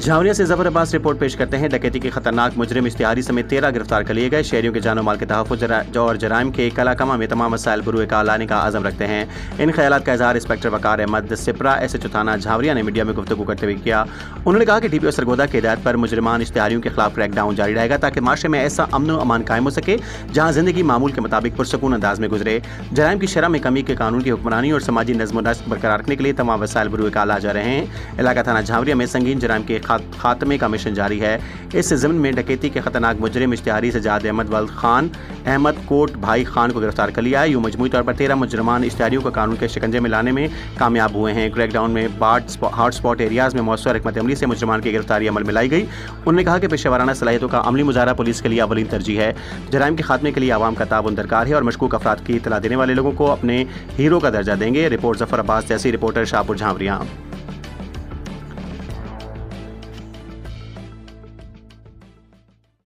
झावरिया से जफर अब्बास रिपोर्ट पेश करते हैं। डकैती के खतरनाक मुजरिम इश्तिहारी समेत 13 गिरफ्तार कर लिए गए। शहरियों के जानो माल के तहफ़्फ़ुज़ और जराइम के कलाकमा में तमाम मसाइल बरूए कार लाने का आज़म रखते हैं। इन ख्यालात का इज़हार इंस्पेक्टर वकार अहमद सिपरा SHO थाना झावरिया ने मीडिया में गुफ्तगू करते हुए किया। उन्होंने कहा कि DPO सरगोदा की हिदायत पर मुजरिमान इश्तिहारियों के खिलाफ क्रैकडाउन जारी रहेगा ताकि माशरे में ऐसा अमन व अमान कायम हो सके जहाँ ज़िंदगी मामूल के मुताबिक पुरसकून अंदाज में गुजरे। जराइम की शरह में कमी के कानून की हुक्मरानी और समाजी नज़्म व नस्क बरकरार रखने के लिए तमाम वसाइल बरूए कार ला जा रहे हैं। इलाका थाना झावरिया में संगीन जराइम के खात्मे का मिशन जारी है। इस ज़िम्न में डकैती के खतरनाक मुजरिम इश्तिहारी सजाद अहमद वल्द खान अहमद कोट भाई खान को गिरफ्तार कर लिया है। यूं मजमूई तौर पर 13 मुजरिमान इश्तिहारियों को कानून के शिकंजे में लाने में कामयाब हुए हैं। क्रैकडाउन में हॉट स्पॉट एरियाज में मौसूर हिकमत अमली से मुजरिमान की गिरफ्तारी अमल में लाई गई। उन्होंने कहा कि पेशेवराना सलाहियतों का अमली मुजाहरा पुलिस के लिए अवलीन तरजीह है। जराइम के खात्मे के लिए आवाम का ताउन दरकार है और मशकूक अफराद की इत्तला देने वाले लोगों को अपने हीरो का दर्जा देंगे। रिपोर्ट जफर अब्बास जैसी रिपोर्टर शाहपुर झावरिया।